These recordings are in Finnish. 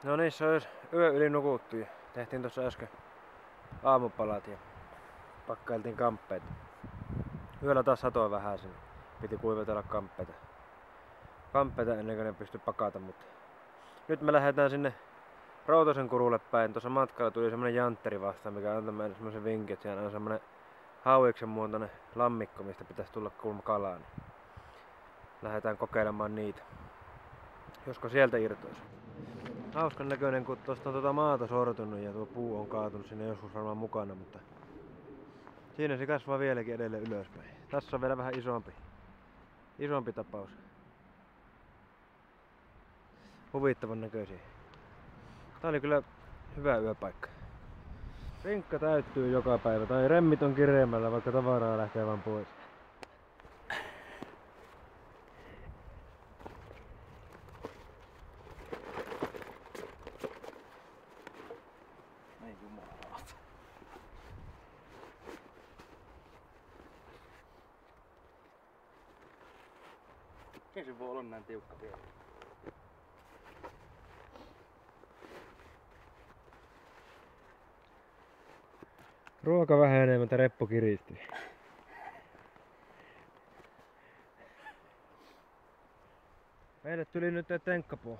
No niissä on yö yli nukuttu ja tehtiin tuossa äsken aamupalat ja pakkailtiin kamppeita. Yöllä taas satoi vähän sinne. Piti kuivatella kamppeita ennen kuin ne pystyi pakata, mutta nyt me lähdetään sinne Rautosenkurulle päin. Tuossa matkalla tuli semmonen jantteri vastaan, mikä antoi meille semmosen vinkin, että siellä on semmonen hauiksen muotoinen lammikko, mistä pitäisi tulla kulma kalaa. Niin lähdetään kokeilemaan niitä. Josko sieltä irtoisi. Hauskan näköinen, kun tuosta on maata sortunut ja tuo puu on kaatunut sinne joskus varmaan mukana, mutta siinä se kasvaa vieläkin edelleen ylöspäin. Tässä on vielä vähän isompi tapaus. Huvittavan näköisiä. Tää oli kyllä hyvä yöpaikka. Rinkka täyttyy joka päivä, tai remmit on kireemmällä, vaikka tavaraa lähtee vaan pois. Ei jumalauta. Miten se voi olla näin tiukka vielä? Ruoka vähenee, mutta reppu kiristyy. Meille tuli nyt tenkkapuu.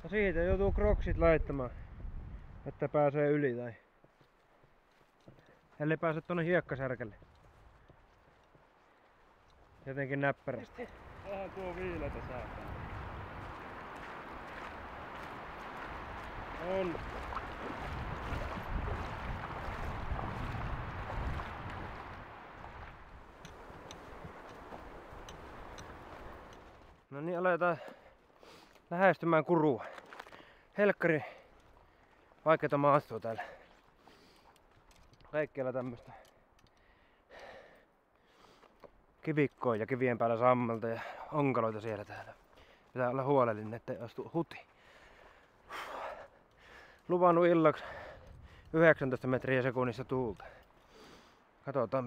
No siitä joutuu kroksit laittamaan, että pääsee yli tai ellei pääse tonne hiekkasärkelle. Jotenkin näppärästi. Vähän tuo viiletä saattaa. On. No niin, aletaan lähestymään kurua. Helkkari vaikeeta maastua täällä. Kaikkialla tämmöstä kivikkoa ja kivien päällä sammalta ja onkaloita siellä täällä. Pitää olla huolellinen, ettei astu huti. Luvannut illaksi 19 metriä sekunnissa tuulta. Katsotaan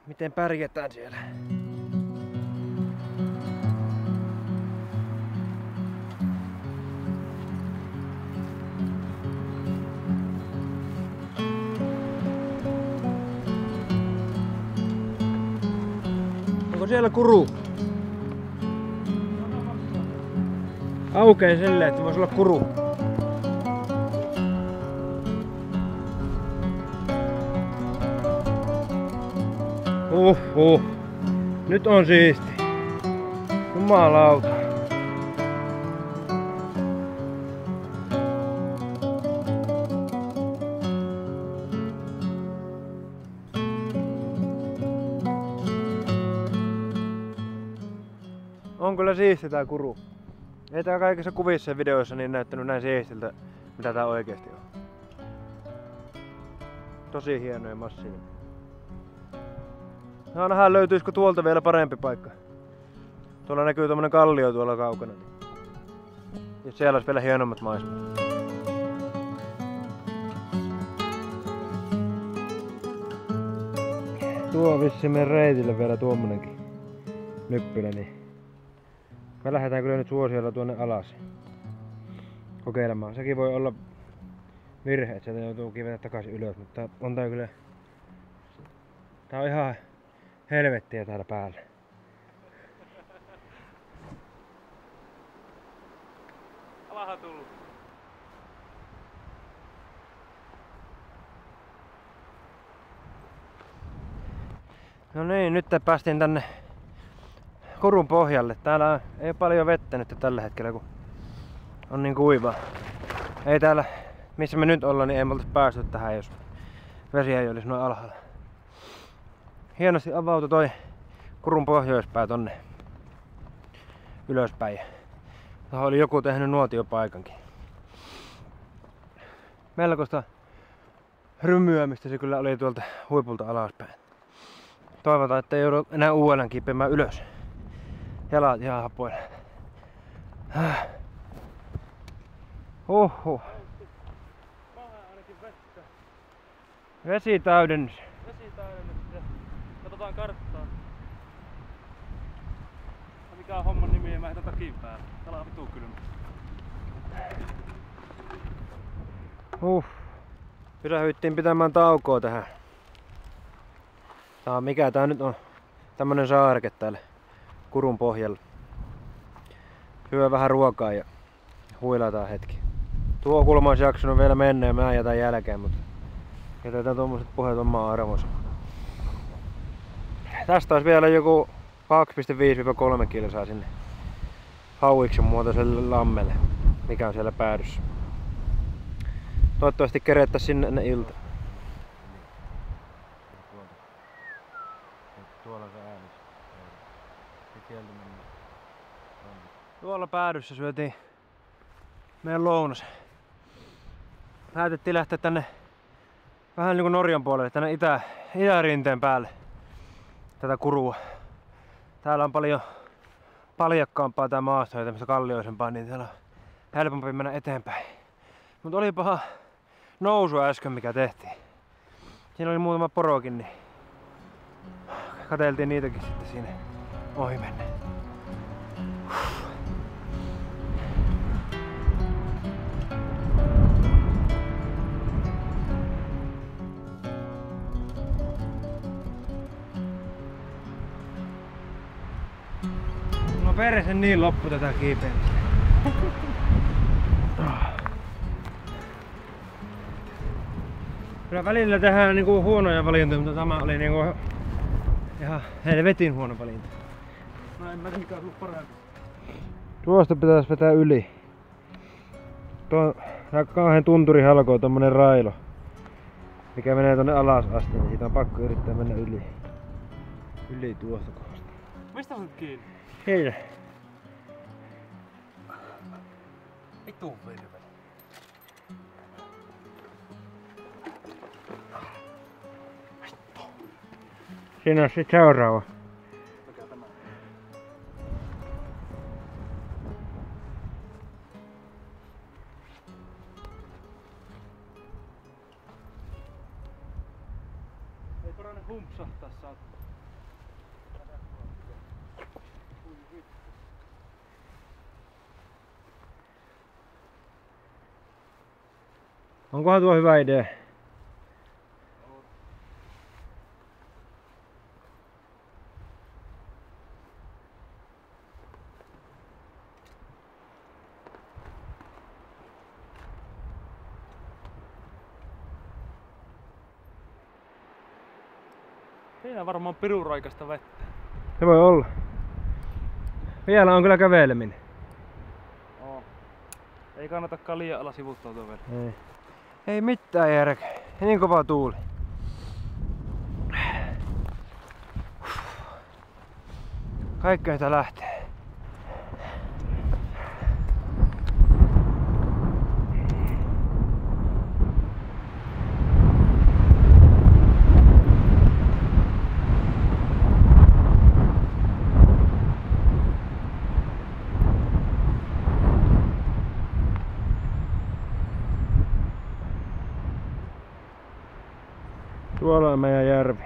miten pärjätään siellä. Onko siellä kuru? Aukee silleen, että voisi olla kuru. Nyt on siisti. Jumalauta. On kyllä siisti tää kuru. Ei tää kaikissa kuvissa ja videoissa niin näyttänyt näin siistiltä, mitä tää oikeesti on. Tosi hieno ja massiivinen. No nähdään löytyisikö tuolta vielä parempi paikka. Tuolla näkyy tommonen kallio tuolla kaukana. Ja siellä olisi vielä hienommat maisemat. Tuo on vissiin meidän reitille vielä tuommoinenkin nyppylä, niin me lähdetään kyllä nyt suosiolla tuonne alas kokeilemaan. Sekin voi olla virhe, että sieltä joutuu kivetä takaisin ylös, mutta on tää kyllä... Tää on ihan helvettiä täällä päällä. Alahan tullut. No niin, nyt päästiin tänne kurun pohjalle. Täällä ei ole paljon vettä nyt tällä hetkellä, kun on niin kuivaa. Ei täällä, missä me nyt ollaan, niin ei me oltais päästy tähän, jos vesi ei olisi noin alhaalla. Hienosti avautui toi kurun pohjoispää tonne ylöspäin. Tuohon oli joku tehnyt nuotiopaikankin. Melkoista rymyämistä se kyllä oli tuolta huipulta alaspäin. Toivotaan, että ei joudu enää uudelleen kiipeämään ylös. Jalat ihan hapoilla. Huhhuh. Vähän ainakin vettä. Vesitäydennys. Vesitäydennys. Katsotaan karttaa. Mikä on homman nimi ja mä heitän takin päälle. Täällä on vitu kylmä. Pysähyttiin pitämään taukoa tähän. Mikä tää nyt on? Tämmönen saareke täällä Kurun pohjalla. Syö vähän ruokaa ja huilataan hetki. Tuo kulma olisi jaksanut vielä mennä ja mä jätän jälkeen, mutta jätetään tuommoiset puheet omaan arvonsa. Tästä olisi vielä joku 2,5-3 kilsaa sinne hauiksen muotoiselle lammelle, mikä on siellä päädyssä. Toivottavasti kerettäisiin sinne ennen ilta. Tuolla se ääni. Tuolla päädyssä syötiin meidän lounas. Päätettiin lähteä tänne vähän niinku Norjan puolelle, tänne itärinteen päälle tätä Kurua. Täällä on paljon paljakkaampaa tää maasto ja tämmöistä kallioisempaa, niin täällä on helpompi mennä eteenpäin. Mutta oli paha nousu äsken mikä tehtiin. Siinä oli muutama porokin, niin katseltiin niitäkin sitten siinä ohi mennä. No perse niin loppu tätä kiipeämistä. Kyllä välillä tehdään niinku huonoja valintoja, mutta tämä oli niinku ihan helvetin huono valinta. No en mä mikä ollut parempi. Tuosta pitäisi vetää yli. Tää kauhean tunturi halkoo tommonen railo, mikä menee tonne alas asti, niin siitä on pakko yrittää mennä yli. Yli tuosta kohdasta. Mistä sä kiinni? Heillä. Vittu virve. Siinä on sit seuraava. Mikä tämä? Ei parane humpsahtaa saat. Onkohan tuo hyvä idea? Siinä varmaan pirun raikasta vettä. Se voi olla. Vielä on kyllä käveleminen. Oo. Ei kannatakaan liian ala sivuttautua vielä. Ei mitään järkeä. Niin kova tuuli. Kaikkea sitä lähtee. Tuolla on meidän järvi.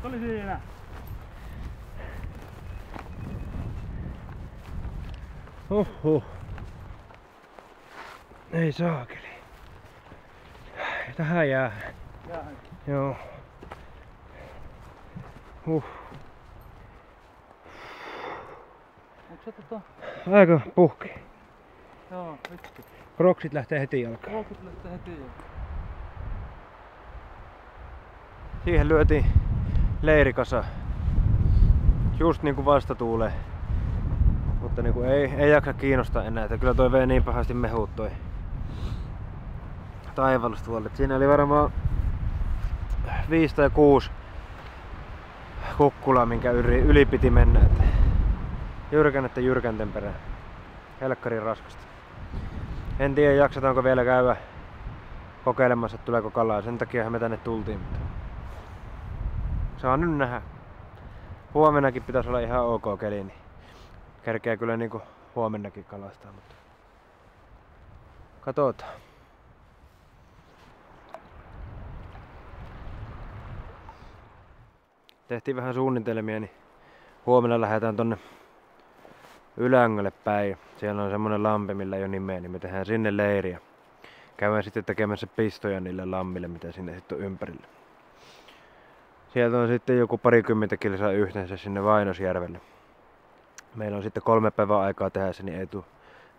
Se oli siinä. Ei saakeli. Tähän jää. Jäähän. Joo. Onko se Aika puhki. Joo, vittu. Kroksit lähtee heti alkaa. Ruokut lähtee heti jo. Siihen lyötiin leirikasa. Just niinku vastatuuleen. Mutta niinku ei jaksa kiinnostaa enää, että kyllä toi vei niin pahasti mehut toi taivallus tuolle. Siinä oli varmaan 5 tai 6 kukkulaa, minkä yli piti mennä. Jyrkänettä jyrkänten perään. Helkkarin raskasta. En tiedä jaksetaanko vielä käydä kokeilemassa, että tuleeko kalaa. Sen takia me tänne tultiin. Mutta saa nyt nähdä. Huomennakin pitäisi olla ihan ok keli, niin kerkeä kyllä niinku huomennakin kalastaa. Mutta katsotaan. Tehtiin vähän suunnitelmia, niin huomenna lähdetään tonne Ylängölle päin. Siellä on semmonen lampi, millä ei ole nimeä, niin me tehdään sinne leiriä. Käydään sitten tekemässä pistoja niille lammille, mitä sinne sitten on ympärillä. Sieltä on sitten joku 20 kilsaa yhteensä sinne Vainosjärvelle. Meillä on sitten 3 päivää aikaa tehdä se, niin ei tule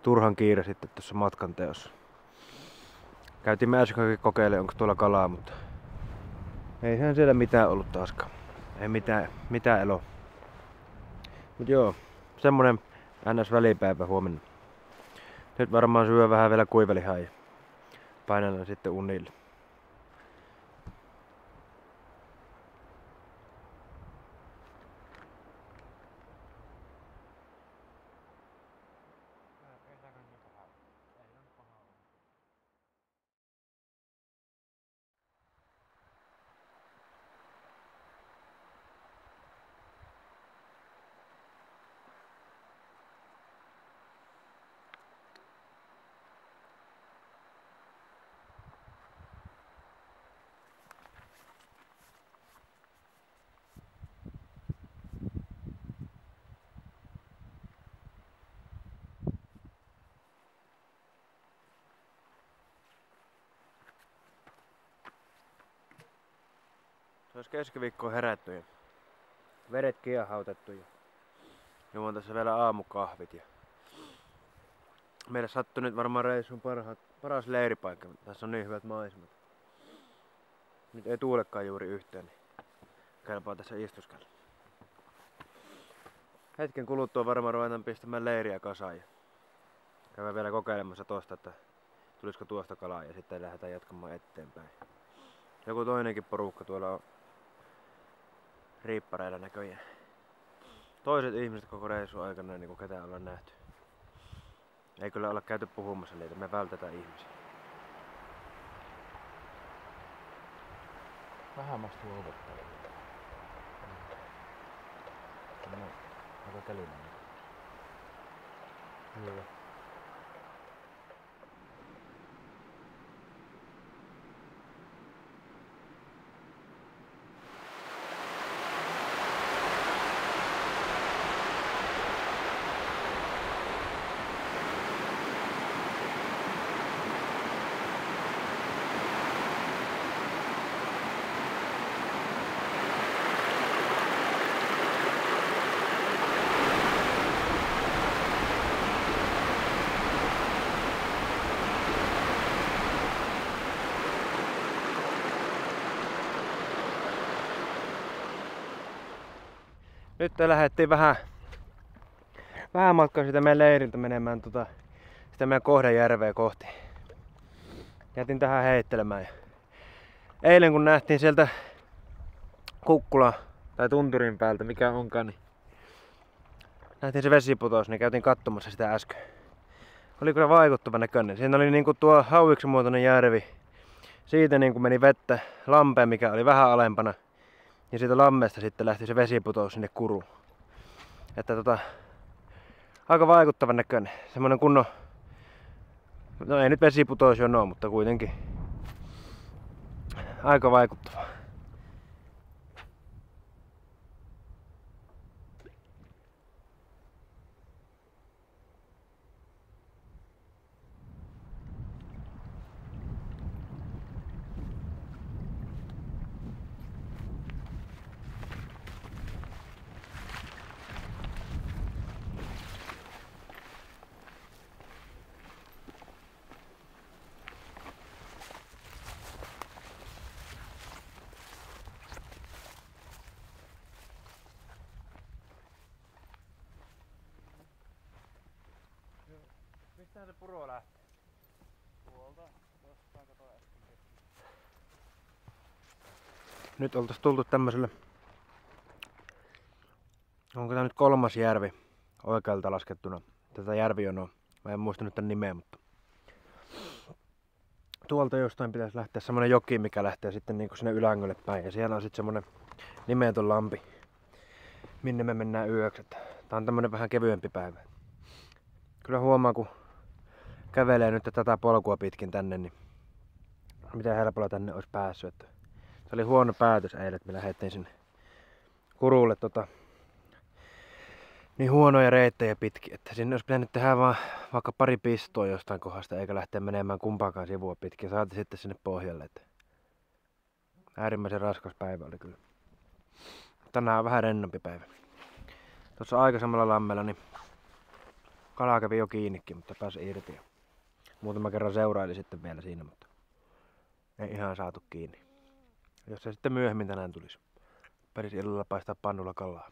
turhan kiire sitten tuossa matkan teossa. Käytiin me äsken kokeilemaan, onko tuolla kalaa, mutta eihän siellä mitään ollut taaskaan. Ei mitään eloa. Mut joo, semmonen NS-välipäivä huomenna. Nyt varmaan syö vähän vielä kuivalihaa ja painellaan sitten unille. Se olisi keskiviikkoon herätty ja vedet kiehautettu ja juon tässä vielä aamukahvit. Ja meille sattui nyt varmaan reissun paras leiripaikka. Tässä on niin hyvät maisemat. Nyt ei tuulekaan juuri yhteen, niin kelpaa tässä istuskella. Hetken kuluttua varmaan ruvetaan pistämään leiriä kasaan ja käydään vielä kokeilemassa tosta, että tulisiko tuosta kalaa ja sitten lähdetään jatkamaan eteenpäin. Joku toinenkin porukka tuolla on riippareilla näköjään. Toiset ihmiset koko reissun aikana niin kuin ketään ollaan nähty. Ei kyllä olla käyty puhumassa niitä, me vältetään ihmisiä. Vähän mastuu ovottaa. Aika kelinen. Hyvä. Nyt lähdettiin vähän matkaa siitä meidän leiriltä menemään sitä meidän Kohdajärveä kohti. Jätin tähän heittelemään. Ja eilen kun nähtiin sieltä Kukkula tai Tunturin päältä, mikä onkaan, niin nähtiin se vesiputous, niin käytiin katsomassa sitä äsken. Oli kyllä vaikuttavan näköinen. Siinä oli niinku tuo hauiksen muotoinen järvi. Siitä niinku meni vettä lampeen, mikä oli vähän alempana. Ja siitä lammesta sitten lähti se vesiputous sinne kuruun. Että aika vaikuttavan näköinen. Semmonen kunnon, no ei nyt vesiputous jo oo, mutta kuitenkin aika vaikuttava. Mistähän se puro lähtee? Tuolta, tuosta kato äsken tehtiin. Nyt oltais tultu tämmöiselle, onko tää nyt 3. järvi oikealta laskettuna. Tätä järvijonoa. Mä en muista nyt tän nimeä, mutta tuolta jostain pitäisi lähteä semmonen joki, mikä lähtee sitten niinku sinne Ylängölle päin. Ja siellä on sitten semmonen nimetön lampi, minne me mennään yöksi. Tää on tämmönen vähän kevyempi päivä. Kyllä huomaa, kun kävelee nyt tätä polkua pitkin tänne, niin miten helpolla tänne olisi päässyt. Että se oli huono päätös eilen, että me lähdettiin sinne kurulle niin huonoja reittejä pitkin, että sinne olisi pitänyt tehdä vaan vaikka pari pistoa jostain kohdasta, eikä lähteä menemään kumpaakaan sivua pitkin. Saati sitten sinne pohjalle. Että äärimmäisen raskas päivä oli kyllä. Tänään on vähän rennompi päivä. Tuossa aikaisemmalla lammella niin kala kävi jo kiinnikin, mutta pääsi irti. Muutama kerran seuraili sitten vielä siinä, mutta ei ihan saatu kiinni. Jos se sitten myöhemmin tänään tulisi. Pärisi illalla paistaa pannulla kalaa.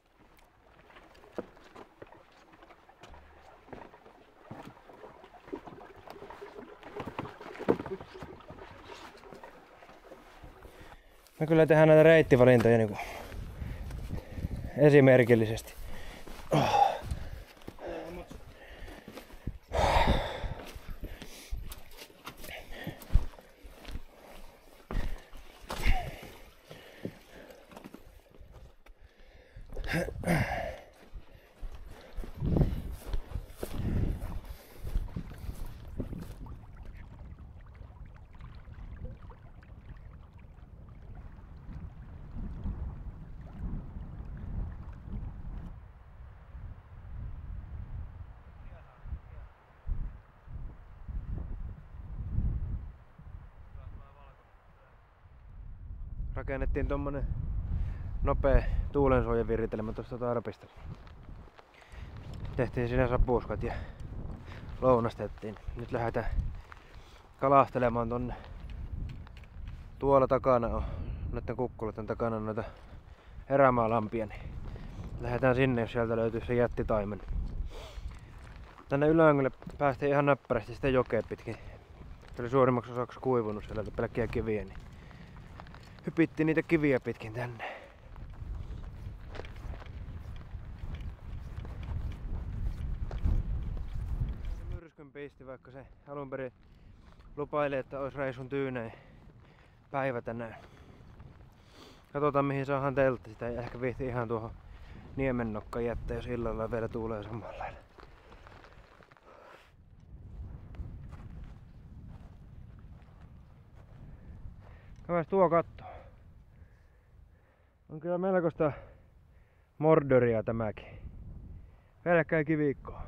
Me kyllä tehdään näitä reittivalintoja niinku esimerkillisesti. Rakennettiin tommonen nopea tuulensuojaviritelmä tuosta tarpista. Tehtiin siinä sapuskat ja lounastettiin. Nyt lähdetään kalastelemaan tonne. Tuolla takana on, noiden kukkuloiden takana on noita erämaalampia. Niin lähdetään sinne, jos sieltä löytyy se jättitaimen. Tänne Ylängölle päästiin ihan näppärästi sitä jokea pitkin. Se oli suurimmaksi osaksi kuivunut sieltä pelkkiä kiviä. Niin hypittiin niitä kiviä pitkin tänne. Myrskyn pisti, vaikka se alun perin lupaili, että olisi reissun tyynein päivä tänään. Katsotaan mihin saadaan teltta. Sitä ei ehkä viihti ihan tuohon niemennokkaan jättää, jos illalla vielä tuulee samalla lailla. Käväs tuo katto. On kyllä melkoista Mordoria tämäkin. Pelkkää kivikkoa.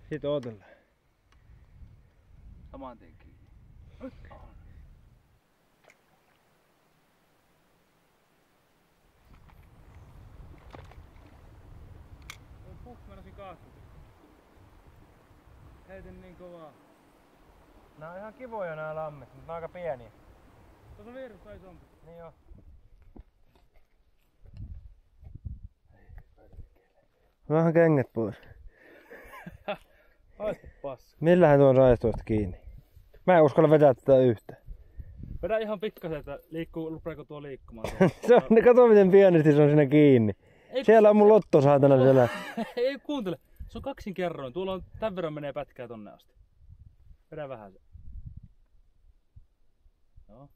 Sitten odotellaan. Saman tien kiinni. Mennäsin kaasut. Heitin niin kovaa. Nää on ihan kivoja nää lammet, mutta nää on aika pieniä. Tuossa vieressä on isompi. Niin joo. Vähän kengät pois. Haista paska. Millähän tuon saisi tuosta kiinni? Mä en uskalla vetää tätä yhtä. Vedä ihan pikkasen, että rupeeko tuo liikkumaan. Se on, kato miten pienesti se on siinä kiinni. Siellä on mun lotto saatana siellä. Ei kuuntele. Se on kaksinkerroin. Tuolla on tän verran menee pätkää tonne asti. Vedä vähän se. Joo.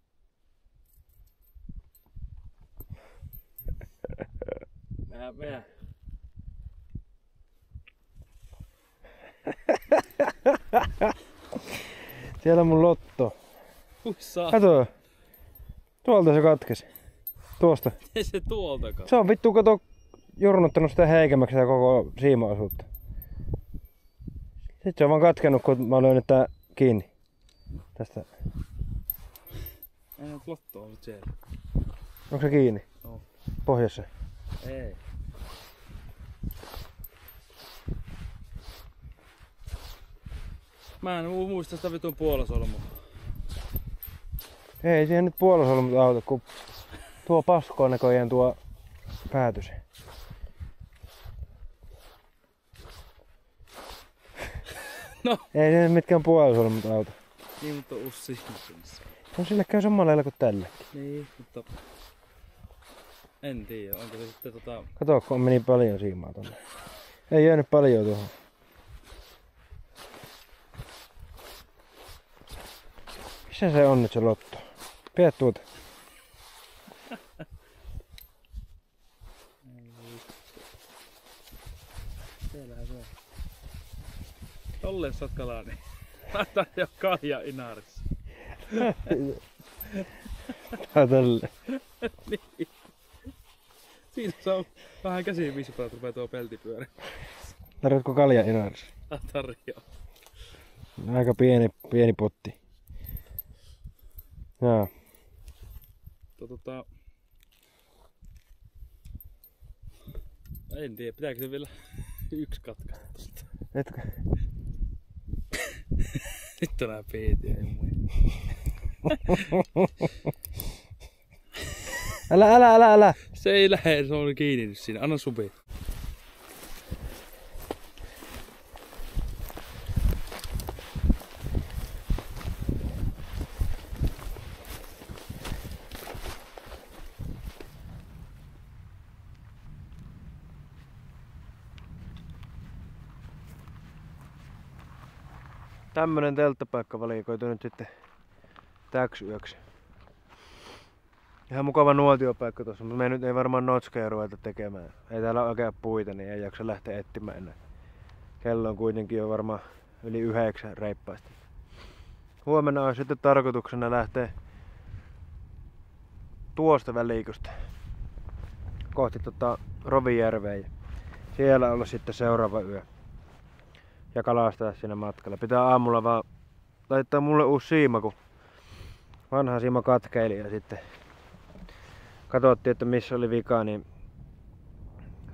Meä. Siellä on mun lotto. Huissaa. Kato. Tuolta se katkesi. Tuosta. Ei se tuoltakaan. Se on vittu kato jurnuttanut sitä heikemmäksi sitä koko siima-osuutta. Sitten se on vaan katkennut, kun mä löin tää kiinni. Tästä. Ei ole lottoa nyt siellä. Onko se kiinni? No. Pohjassa? Ei. Mä en muista sitä vitun puolasolmua. Ei siihen nyt puolasolmut auta, kun tuo pasko on näköjään tuo päätys. No. Ei siihen mitkään puolasolmut auta. Niin, mutta ussi ihmisessä. No sille käy samalla lailla kuin tälle. Niin, mutta en tiedä, onko se sitten Kato, kun meni paljon siimaa tonne. Ei jäänyt paljon tuohon. Missä se on nyt se lotto? Pidä tuota. jos saat kalaa, niin laittaa jo kalja Inaarissa. Tää tälle. Niin. Siinä saa vähän käsiin vispaa, että rupeaa tuo peltipyörä. Tarvitko kalja Inaarissa? Tarjoaa. Aika pieni potti. Joo. En tiedä, pitääkö se vielä yksi katkaista tosta? Etkö? Nyt on nää piitiä ja muita. Älä! Se ei lähde, se on kiinni nyt siinä. Anna supi. Tämmönen telttapaikka valikoitu nyt sitten täks yöksi. Ihan mukava nuotiopaikka tossa, mutta me nyt ei varmaan notskeja ruveta tekemään. Ei täällä ole oikein puita, niin ei jaksa lähteä etsimään enää. Kello on kuitenkin jo varmaan yli 9 reippaasti. Huomenna on sitten tarkoituksena lähteä tuosta välikusta kohti Rovijärveä. Siellä olla sitten seuraava yö. Ja kalastaa siinä matkalla. Pitää aamulla vaan laittaa mulle uusi siima, kun vanha siima katkeili ja sitten katsottiin, että missä oli vika, niin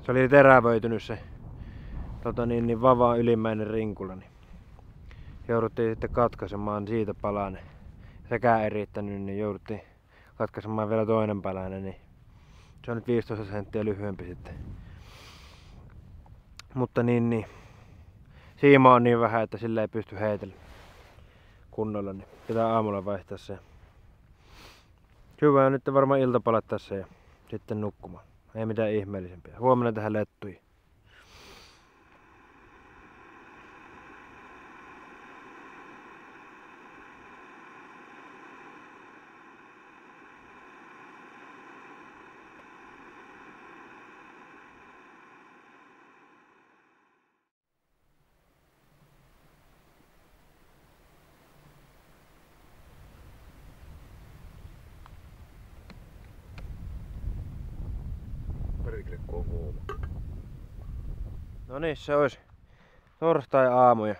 se oli terävöitynyt se vavaan ylimmäinen rinkula, niin jouduttiin sitten katkaisemaan siitä palanen. Sekään ei riittänyt, niin jouduttiin katkaisemaan vielä toinen palanen, niin se on nyt 15 senttiä lyhyempi sitten. Mutta niin siima on niin vähän, että sillä ei pysty heitellä kunnolla, niin pitää aamulla vaihtaa se. Hyvä on nyt varmaan iltapalat tässä ja sitten nukkumaan. Ei mitään ihmeellisempiä. Huomenna tähän lettuihin. No niin, se olisi torstai-aamu ja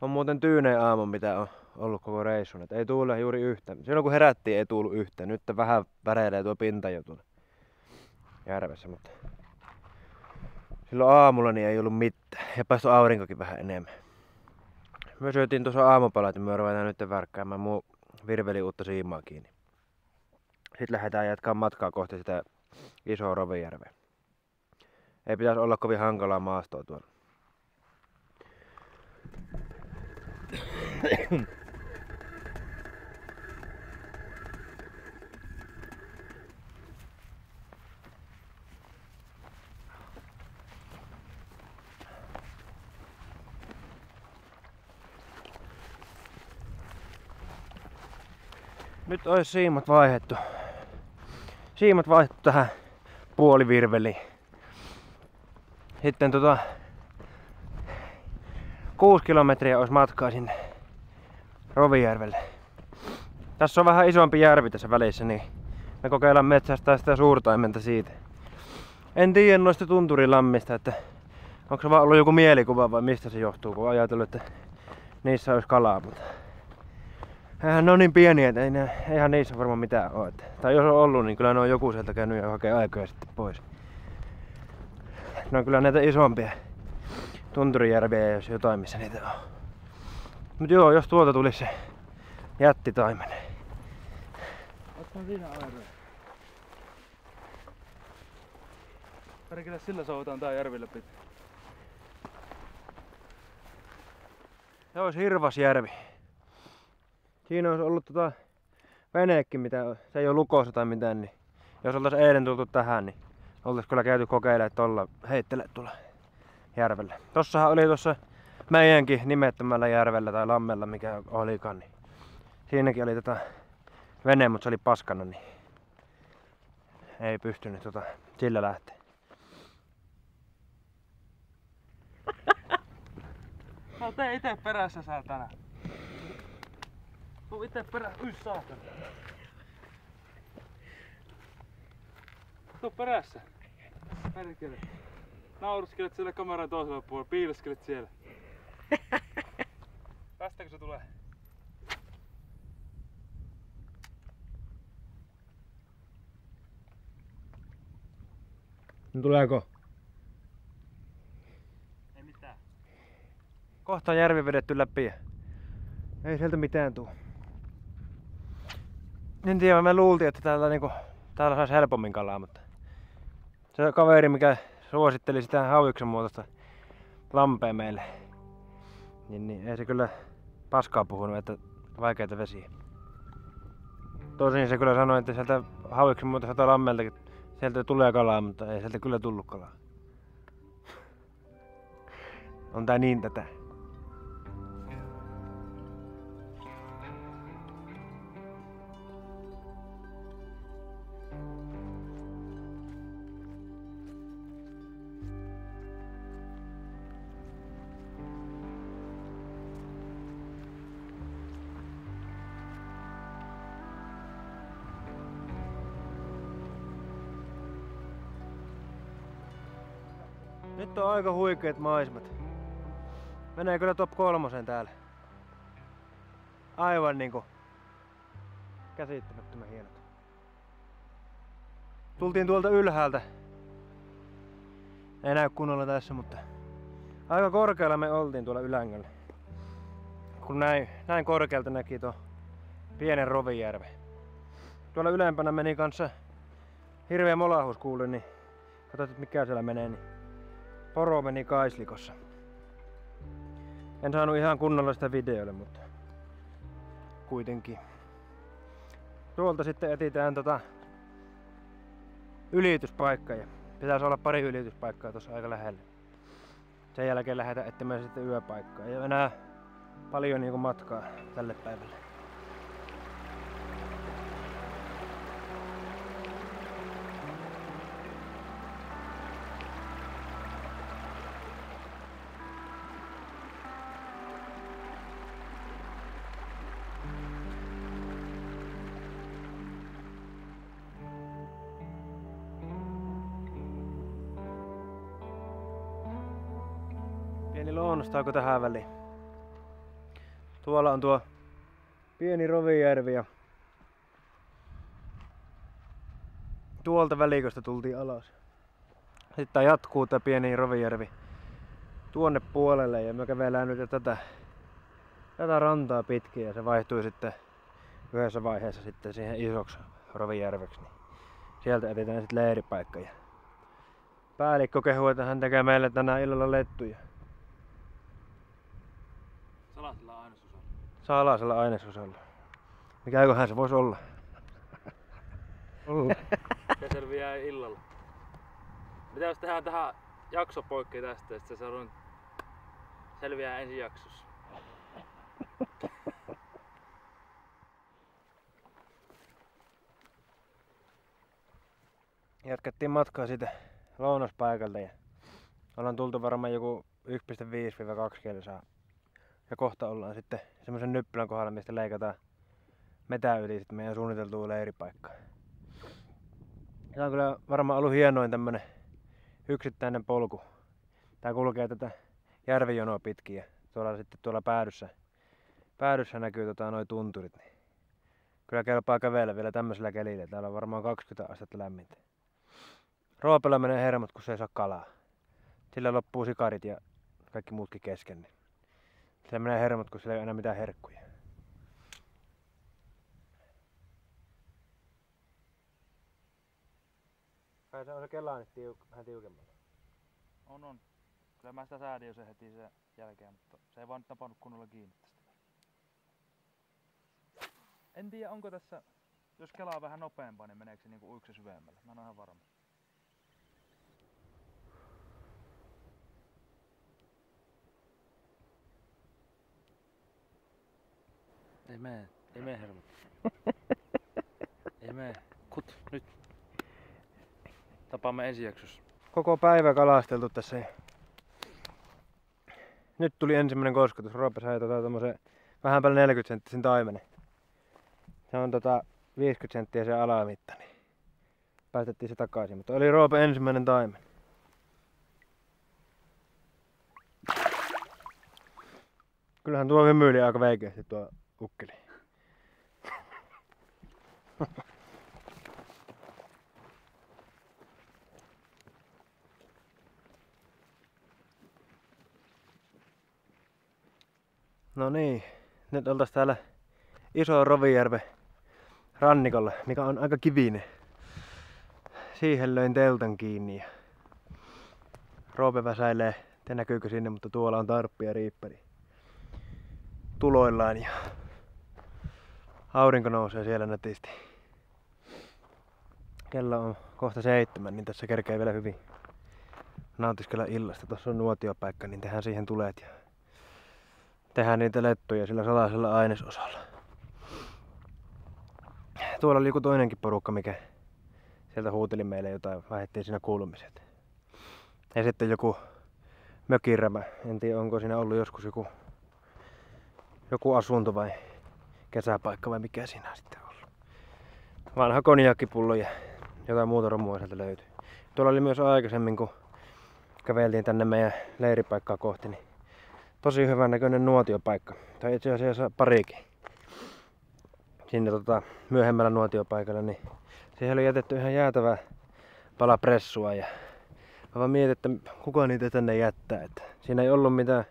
on muuten tyynein aamu, mitä on ollut koko reissun. Et ei tuule juuri yhtään. Silloin kun herättiin, ei tuulu yhtään. Nyt vähän väreilee tuo pinta jo tuolla järvessä, mutta silloin aamulla niin ei ollut mitään. Ja paistoi aurinkokin vähän enemmän. Me syötiin tuossa aamupalat ja me ruvetaan nyt värkkäämään muu virveli uutta siimaa kiinni. Sitten lähdetään jatkaa matkaa kohti sitä isoa Rovijärveä. Ei pitäisi olla kovin hankalaa maastoa tuolla. Nyt olisi siimat vaihdettu. Siimat vaihdettu tähän puolivirveliin. Sitten 6 kilometriä olisi matkaa sinne Rovijärvelle. Tässä on vähän isompi järvi tässä välissä, niin me kokeillaan metsästää sitä suurtaimenta siitä. En tiedä noista tunturilammista, että onko se vaan ollut joku mielikuva vai mistä se johtuu, kun ajatellut, että niissä olisi kalaa. Mutta eihän ne on niin pieniä, että eihän niissä varmaan mitään ole. Tai jos on ollut, niin kyllä ne on joku sieltä käynyt ja hakee aikoja sitten pois. Ne on kyllä näitä isompia tunturijärviä, jos jotain missä niitä on. Mut joo, jos tuolta tulisi se jättitaimen. Ootko siinä airoja? Perkele sillä soutaan tää järvi läpi. Se olisi Hirvasjärvi. Siinä olisi ollut veneekin, se ei ole lukossa tai mitään, niin jos oltais eilen tultu tähän, niin oltais kyllä käyty kokeilemaan tuolla heittele tuolla järvellä. Tossahan oli tuossa meidänkin nimettömällä järvellä tai lammella, mikä olikaan, niin siinäkin oli vene, mutta se oli paskana, niin ei pystynyt sillä lähteä. No tee ite perässä sä tänään. Tuu ite perässä. Saatana. Tuu perässä. Perkele. Nauruskelet siellä kameran toisella puolella. Piileskelet siellä. Tästäkö se tulee? No tuleeko? Ei mitään. Kohta on järvi vedetty läpi ja ei sieltä mitään tuu. En tiedä, me luultiin, että täällä saisi helpommin kalaa, mutta se kaveri, mikä suositteli sitä hauiksen muotoista lampea meille, niin ei se kyllä paskaa puhunut, että vaikeita vesiä. Tosin se kyllä sanoi, että sieltä hauiksen muotoista lammeltakin sieltä tulee kalaa, mutta ei sieltä kyllä tullut kalaa. On tää niin tätä. Nyt on aika huikeet maisemat. Menee kyllä top 3 täällä. Aivan niinku käsittämättömän hienot. Tultiin tuolta ylhäältä. Ei näy kunnolla tässä, mutta aika korkealla me oltiin tuolla ylängöllä. Kun näin korkealta näki tuo pienen Rovijärven. Tuolla ylempänä meni kanssa hirveä molahus kuului, niin katsotaan mikä siellä menee. Niin poro meni kaislikossa. En saanut ihan kunnolla sitä videolle, mutta kuitenkin. Tuolta sitten etsitään ylityspaikkaa ja pitäisi olla pari ylityspaikkaa tuossa aika lähellä. Sen jälkeen lähdetään etsimään sitten yöpaikkaa. Ei ole enää paljon niinku matkaa tälle päivälle. Pieni lounastaako tähän väliin? Tuolla on tuo pieni Rovijärvi ja tuolta välikosta tultiin alas. Sitten jatkuu tää pieni Rovijärvi tuonne puolelle ja me kävelään nyt tätä rantaa pitkin ja se vaihtui sitten yhdessä vaiheessa sitten siihen isoksi Rovijärveksi. Niin sieltä etsitään sitten leiripaikka. Ja päällikkö kehuu, että hän tekee meille tänään illalla lettuja. Salaisella ainesosalla. Salaisella ainesosalla. Mikäköhän se voisi olla? Se selviää illalla. Mitä jos tehdään tähän jaksopoikki tästä ja sitten se selviää ensi jaksossa? Jatkettiin matkaa siitä lounaspaikalta ja ollaan tultu varmaan joku 1,5-2 kilsaa. Ja kohta ollaan sitten semmoisen nyppylän kohdalla, mistä leikataan metää yli sitten meidän suunniteltua leiripaikkaa. Tämä on kyllä varmaan ollut hienoin tämmönen yksittäinen polku. Tää kulkee tätä järvijonoa pitkin ja tuolla päädyssä näkyy noi tunturit. Niin kyllä kelpaa kävellä vielä tämmöisellä kelillä. Täällä on varmaan 20 astetta lämmintä. Roopella menee hermot, kun se ei saa kalaa. Sillä loppuu sikarit ja kaikki muutkin kesken. Sillä menee hermot, kun sillä ei ole enää mitään herkkuja. Kai se on se kelaa nyt vähän tiukemmalla. On. Kyllä mä sitä säädin jo se heti sen jälkeen, mutta se ei vaan nyt napannut kunnolla kiinni tästä. En tiedä onko tässä, jos kelaa vähän nopeampaa, niin meneekö se niinku uiksi syvemmälle. Mä en ole ihan varma. Ei mene hermot. Ei mene. Kut, nyt. Tapaamme ensi jaksossa. Koko päivä kalasteltu tässä. Nyt tuli ensimmäinen kosketus. Roope sai tommosen vähän päälle 40 senttisen taimenen. Se on 50 senttiä se alamitta, niin päästettiin se takaisin. Mutta oli Roope ensimmäinen taimen. Kyllähän tuo hymyili aika veikeästi tuo ukkeli. No niin, nyt oltais täällä Iso Rovijärven rannikolla, mikä on aika kivinen. Siihen löin teltan kiinni ja Roope väsäilee, te näkyykö sinne, mutta tuolla on tarppi ja riippari tuloillaan ja aurinko nousee siellä nätisti. Kello on kohta 7, niin tässä kerkee vielä hyvin nautiskella illasta. Tuossa on nuotiopaikka, niin tehdään siihen tulet ja tehdään niitä lettuja sillä salaisella ainesosalla. Tuolla oli joku toinenkin porukka, mikä sieltä huuteli meille jotain, vaihdettiin siinä kuulumiset. Ja sitten joku mökirämä, en tiedä onko siinä ollut joskus joku asunto vai kesäpaikka vai mikä siinä sitten ollut. Vanha konjakkipullo ja jotain muuta romua sieltä löytyi. Tuolla oli myös aikaisemmin, kun käveltiin tänne meidän leiripaikkaa kohti, niin tosi hyvän näköinen nuotiopaikka. Tai itse asiassa parikin. Sinne myöhemmällä nuotiopaikalla, niin siihen oli jätetty ihan jäätävää pala pressua. Ja mä vaan mietin, että kuka niitä tänne jättää. Että siinä ei ollut mitään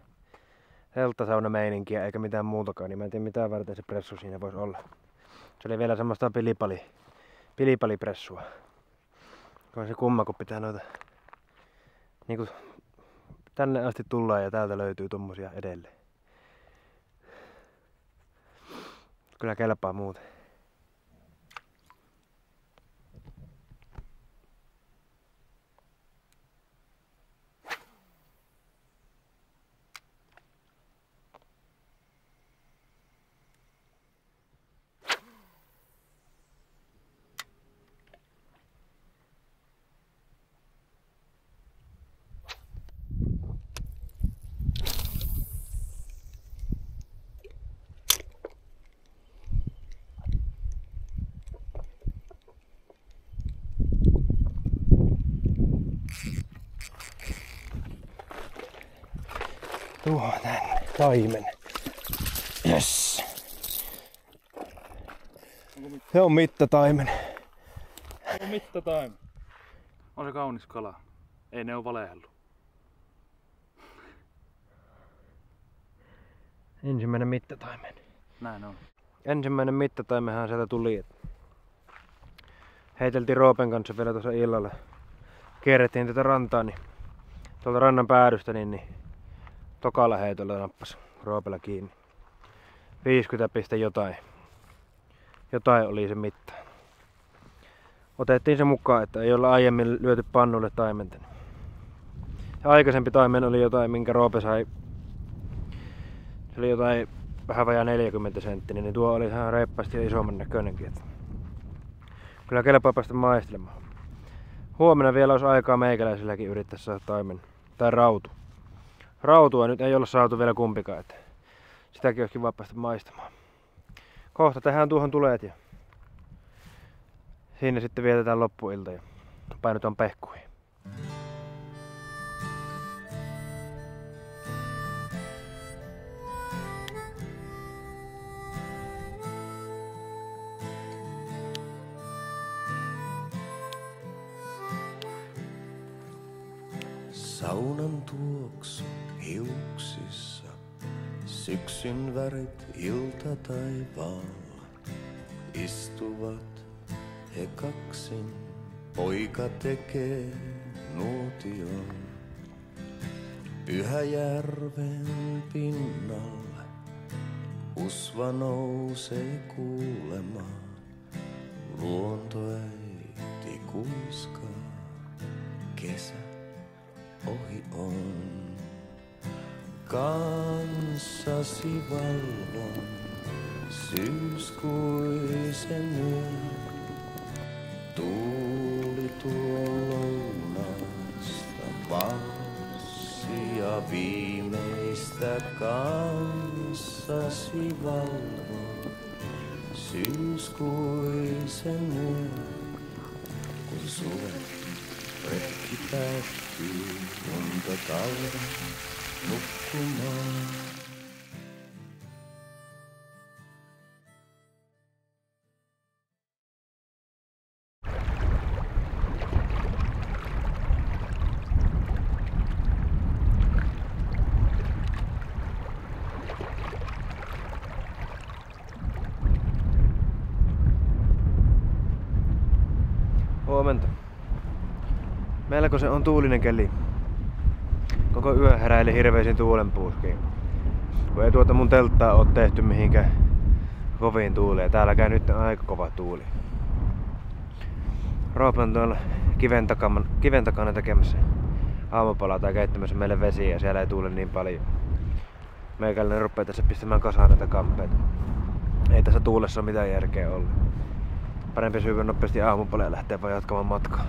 helttasaunameininkiä eikä mitään muutakaan, niin mä en tiedä mitään varten se pressu siinä voisi olla. Se oli vielä semmoista pilipalipressua. On se kumma, kun pitää noita niinku tänne asti tullaan ja täältä löytyy tommosia edelleen. Kyllä kelpaa muuten. Tuo tänne, taimen. Yes. Se on mittataimen. Onko mittataimen? On se kaunis kala. Ei ne oo valehellut. Ensimmäinen mittataimen. Näin on. Ensimmäinen mittataimenhan sieltä tuli. Heiteltiin Roopen kanssa vielä tuossa illalla. Kierrettiin tätä rantaa, niin tuolta rannan päädystä niin tokalla heitolla nappas Roopella kiinni. 50 piste jotain. Jotain oli se mitta. Otettiin se mukaan, että ei olla aiemmin lyöty pannulle taimenta. Ja aikaisempi taimen oli jotain, minkä Roope sai. Se oli jotain vähän vajaa 40 senttinen, niin tuo oli ihan reippaasti ja isomman näköinenkin. Kyllä kelpaa päästä maistelemaan. Huomenna vielä olisi aikaa meikäläisilläkin yrittää saada taimen. Tai rautu. Rautua nyt ei olla saatu vielä kumpikaan, että sitäkin olisi kiva päästä maistamaan. Kohta tehdään tuohon tuleet ja siinä sitten vietetään loppuilta ja painutaan pehkuihin. Saunan tuoksu hiuksissa, syksyn värit iltataivaalla. Istuvat he kaksin, poika tekee nuotion. Pyhäjärven pinnalla usva nousee kuulemaan. Luontoäiti kuiskaa, kesä ohi on. Kanssasi valvon syyskuisen yön. Tuuli tuo lounasta valssia ja viimeistä kanssasi valvon. Syyskuisen yön, kun suven retki päättyy, monta talven nukkumaan. Huomenta. Melko se on tuulinen keli. Koko yö heräili hirveisiin tuulenpuuskiin. Kun ei tuota mun telttaa oo tehty mihinkään koviin tuuleen. Täälläkään nyt on aika kova tuuli. Roope on tuolla kiven takana tekemässä aamupalaa tai keittämässä meille vesiä ja siellä ei tuule niin paljon. Meikäläinen rupeaa tässä pistämään kasaan näitä kamppeita. Ei tässä tuulessa ole mitään järkeä ollut. Parempi syödä nopeasti aamupala ja lähteä vaan jatkamaan matkaa.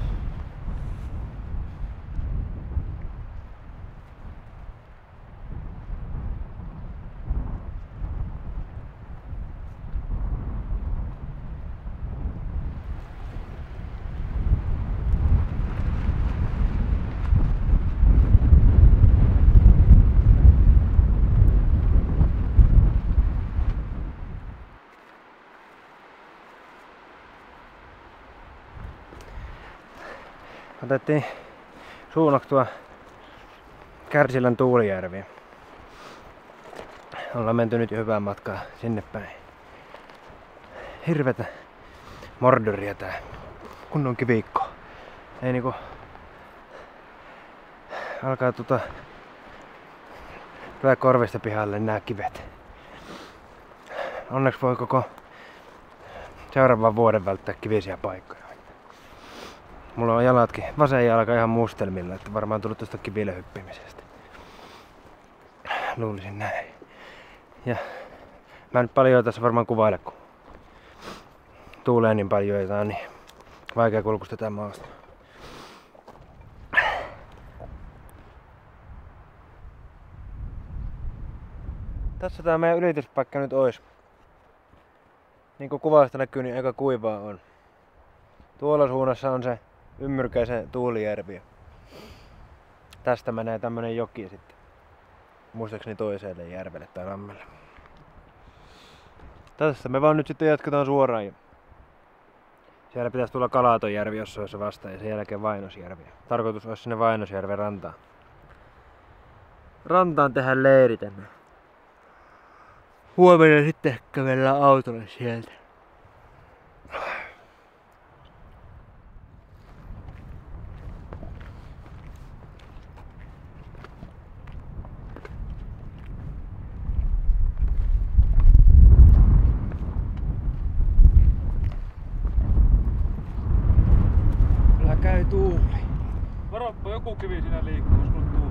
Otettiin suunnattua Kärsilän Tuulijärviin. Ollaan menty nyt jo hyvää matkaa sinne päin. Hirvetä mordoria tää kunnon kiviikko. Ei niinku alkaa tulee korvista pihalle nää kivet. Onneksi voi koko seuraavan vuoden välttää kivisiä paikkoja. Mulla on jalatkin, vasen jalka ihan mustelmilla, että varmaan tullut tosta kiville hyppimisestä. Luulisin näin. Ja mä en nyt paljon tässä varmaan kuvaile, kun tuulee niin paljon, että on niin vaikea kulkusta tää maasta. Tässä tää meidän ylityspaikka nyt ois. Niin kuin kuvasta näkyy, niin aika kuivaa on. Tuolla suunnassa on se Ymmyrkäisen Tuulijärvi. Tästä menee tämmönen joki sitten. Muistaakseni toiselle järvelle tai rammelle. Tästä me vaan nyt sitten jatketaan suoraan. Ja siellä pitäisi tulla Kalatonjärvi jossain vastaan ja sen jälkeen Vainosjärvi. Tarkoitus olisi sinne Vainosjärven rantaan. Rantaan tehdään leiri tänne. Huomenna sitten kävellään autolle sieltä. Käy tuuli. Varoppa, joku kivi siinä liikkuu, jos kun tuuli.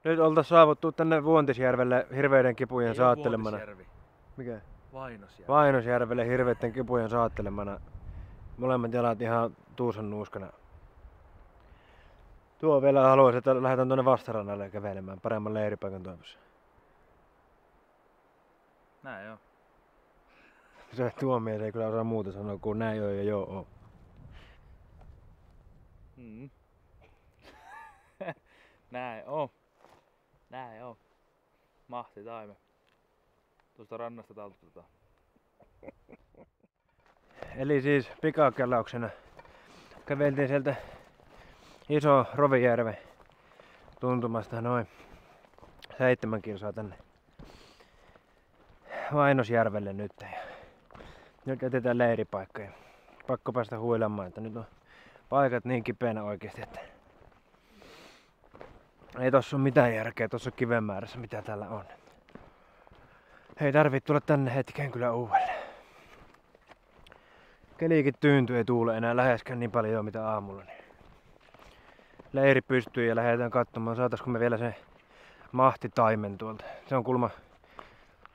Nyt oltais saavuttu tänne Vuontisjärvelle hirveiden kipujen Ei saattelemana. Vuontisjärvi. Mikä? Vainosjärvi. Vainosjärvelle hirveiden kipujen saattelemana. Molemmat jalat ihan tuusan nuuskana. Tuo vielä haluaisin, että lähdetään tuonne vastarannalle kävelemään paremman leiripaikan toivossa. Näin on. Se tuo mies ei kyllä osaa muuta sanoa kuin näin on ja joo on. Näin on. Näin on. Mahti taime. Tuosta rannasta taltutetaan. Eli siis pikakelauksena käveltiin sieltä Iso Rovijärven tuntumasta noin 7 kilsaa tänne Vainosjärvelle nyt. Ja nyt jätetään leiripaikka ja pakko päästä huilamaan, että nyt on paikat niin kipeänä oikeesti, että ei tossa ole mitään järkeä tuossa kiven määrässä mitä täällä on. Ei tarvitse tulla tänne hetkeen kyllä uudelleen. Keliikin tyyntyy, ei tuule enää läheskään niin paljon mitä aamulla. Niin leiri pystyy ja lähdetään katsomaan, saataisiko me vielä se mahtitaimen tuolta. Se on kulma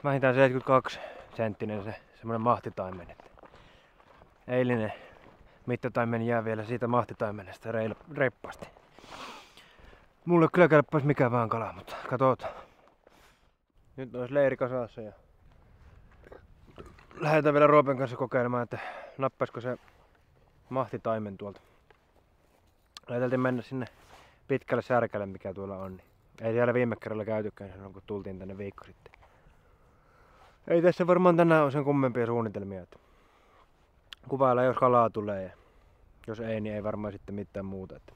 vähintään 72 senttinen se semmonen mahtitaimen. Eilinen mittataimen jää vielä siitä mahtitaimenesta reippaasti. Mulle kyllä kelpais mikä vaan kala, mutta katsotaan. Nyt olisi leiri kasassa ja lähdetään vielä Roopen kanssa kokeilemaan, että nappaisiko se mahtitaimen tuolta. Ajateltiin mennä sinne pitkälle särkälle, mikä tuolla on. Niin ei siellä viime kerralla käytykään silloin, kun tultiin tänne viikko sitten. Ei tässä varmaan tänään ole sen kummempia suunnitelmia. Että kuvaillaan, jos kalaa tulee, ja jos ei, niin ei varmaan sitten mitään muuta. Että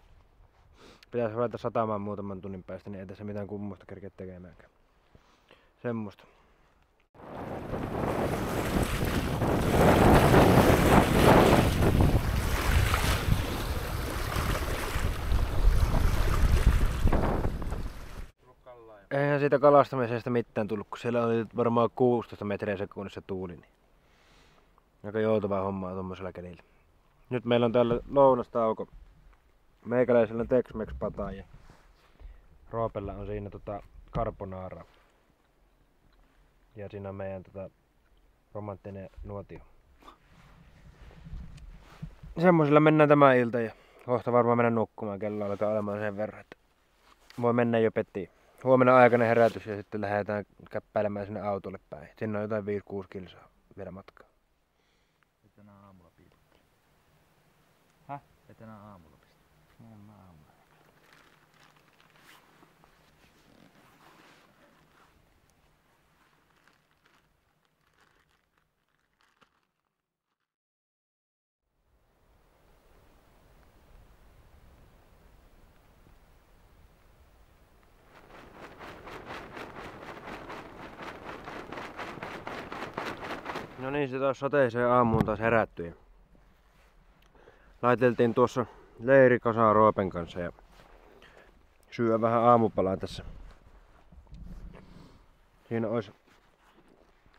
pitäisi ruveta satamaan muutaman tunnin päästä, niin ei tässä mitään kummoista kerkeä tekemäänkään. Semmosta. Eihän siitä kalastamisesta mitään tullut, kun siellä oli varmaan 16 metriä sekunnissa tuuli. Niin aika joutavaa hommaa tommosella kelillä. Nyt meillä on täällä lounastauko. Meikäläisellä on Tex-Mex-pata ja Roopella on siinä carbonara. Ja siinä on meidän romanttinen nuotio. Semmoisella mennään tämä ilta ja kohta varmaan mennä nukkumaan. Kello alkaa olemaan sen verran, että voi mennä jo petiin. Huomenna aikainen herätys ja sitten lähdetään käppäilemään sinne autolle päin. Sinne on jotain 5-6 kilsaa vielä matkaa. Et enää aamulla piilottele. Häh? Et enää aamulla pistä. En aamulla. No niin, se taas sateiseen aamuun taas herättyi. Laiteltiin tuossa leiri kasaan Roopen kanssa ja syö vähän aamupalaa tässä. Siinä olisi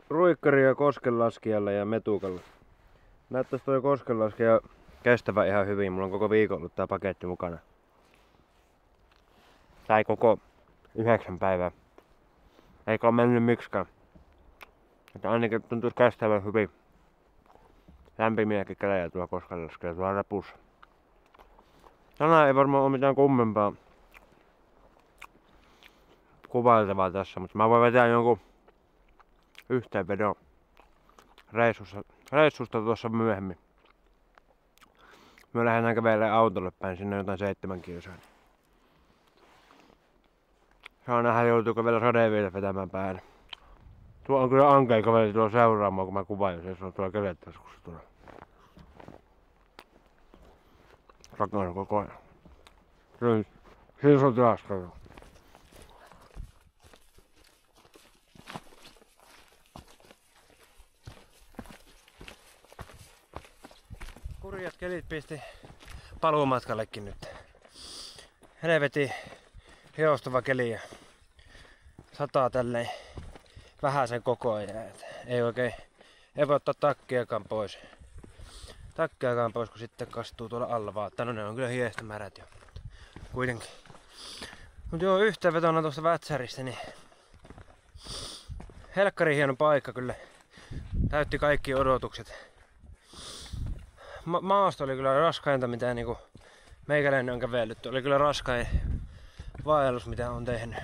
ruikkaria koskenlaskijalla ja metukalla. Näyttäisi toi koskenlaskija kestävä ihan hyvin. Mulla on koko viikon ollut tää paketti mukana. Tai koko 9 päivää. Eikä ole mennyt miksikään. Että ainakin tuntuisi kestävän hyvin lämpimiäkin kelejä tuolla koskenlaskijalla tuolla repussa. Tänään ei varmaan ole mitään kummempaa kuvailtavaa tässä, mutta mä voin vetää jonkun yhteenvedon reissusta tuossa myöhemmin. Me lähdetään kävelemään autolle päin, sinne jotain 7 kilsaa. Saa nähdä, joutuuko vielä sadeviilet vetämään päälle. Tuo on kyllä ankea kaveri tuolla seuraamaan, kun mä kuvaan, jos se on tuolla kelettaskussa tuolla. Rakaan koko ajan. Siinä se on taas kato. Kurjat kelit pisti paluumatkallekin nyt. Helvetin hiostava keli ja sataa tälleen vähäsen koko ajan. Ei oikein, ei voi ottaa takkiakaan pois. Takkiakaan pois, kun sitten kastuu tuolla alla vaattaa. No ne on kyllä hiestämärät jo, mutta kuitenkin. Mut joo, yhteenvetona tuosta Vätsäristä, niin helkkari hieno paikka kyllä. Täytti kaikki odotukset. Maasto oli kyllä raskainta, mitä niinku meikäläinen on kävellyt. Oli kyllä raskain vaellus, mitä on tehnyt.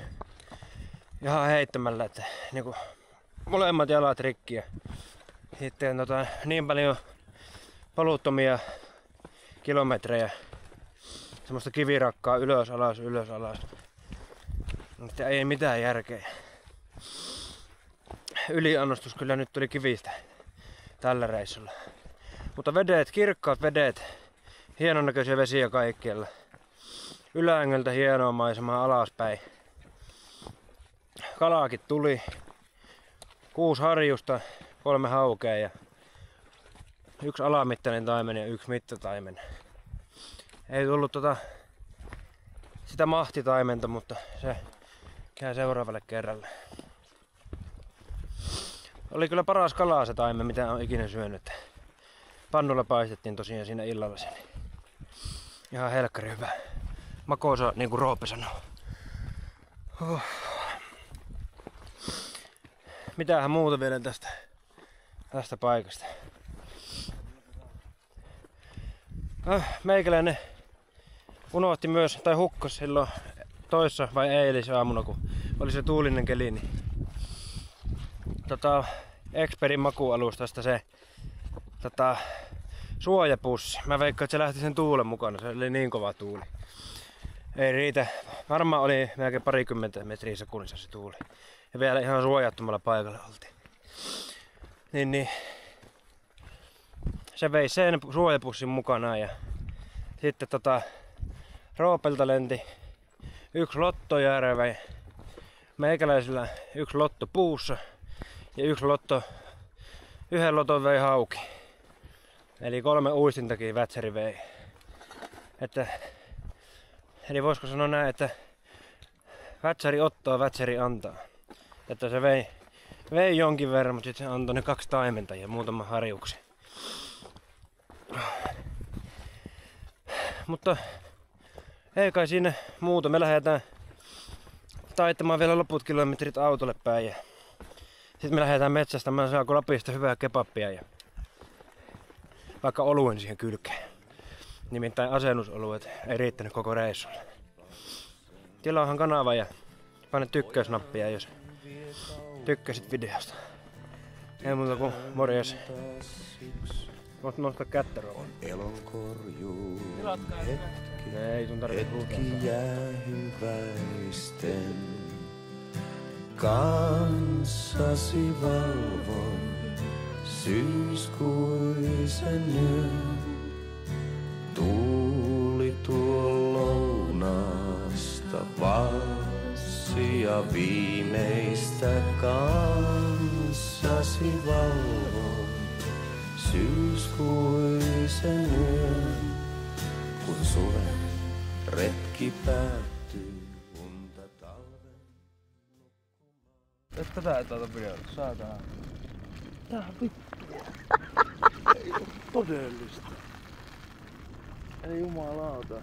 Ihan heittämällä, että niinku molemmat jalat rikki ja sitten niin paljon paluuttomia kilometrejä semmoista kivirakkaa ylös alas. Mutta ei mitään järkeä. Yliannostus kyllä nyt tuli kivistä tällä reissulla. Mutta vedet, kirkkaat vedet, hienon näköisiä vesiä kaikkialla. Yläängeltä hienoa maisemaa alaspäin. Kalaakin tuli. 6 harjusta, 3 haukea ja 1 alamittainen taimen ja 1 mittataimen. Ei tullut sitä mahtitaimenta, mutta se käy seuraavalle kerralle. Oli kyllä paras kalaa se taimen, mitä on ikinä syönyt. Pannulla paistettiin tosiaan siinä illalla sen. Ihan helkkari hyvä. Makoisa, niin kuin Roope sanoo. mitähän muuta vielä tästä paikasta. Meikäläinen unohti myös, tai hukkas silloin toissa vai eilisaamuna, kun oli se tuulinen keli, niin Experin makualustasta se suojapussi. Mä veikkaan, että se lähti sen tuulen mukana, se oli niin kova tuuli. Ei riitä, varmaan oli melkein parikymmentä metriä sekunnissa se tuuli. Ja vielä ihan suojattomalla paikalla oltiin. Niin, se vei sen suojapussin mukanaan ja sitten Roopelta lenti 1 lotto järveen. Meikäläisillä 1 lotto puussa ja 1 loton vei hauki. Eli 3 uistintakin Vätsäri vei. Eli voisiko sanoa näin, että Vätsäri ottaa, Vätsäri antaa. Että se vei jonkin verran, mutta sitten se antoi ne 2 taimenta ja muutaman harjuksen. Mutta ei kai siinä muuta. Me lähdetään taittamaan vielä loput kilometrit autolle päin. Ja sitten me lähdetään metsästämään, saako Lapista hyvää kebappia ja vaikka oluen siihen kylkeen. Nimittäin asennusoluet ei riittänyt koko reissulle. Tilaahan kanava ja pane tykkäysnappia, jos tykkäsit videosta. Ei muuta kuin morjes. Voit nostaa kättä, Roope. Ei sun tarvitse huutaa. Jäähyväisten kanssasi valvon syyskuisen yön. Tuuli tuo lounasta valssia viimeistä kanssasi valvon syyskuisen yön. Kun suven retki päättyy, unta talven nukkumaan. Tätä et ota videolle, saatana. Tää vittua. Ei oo todellista. Ei jumalauta.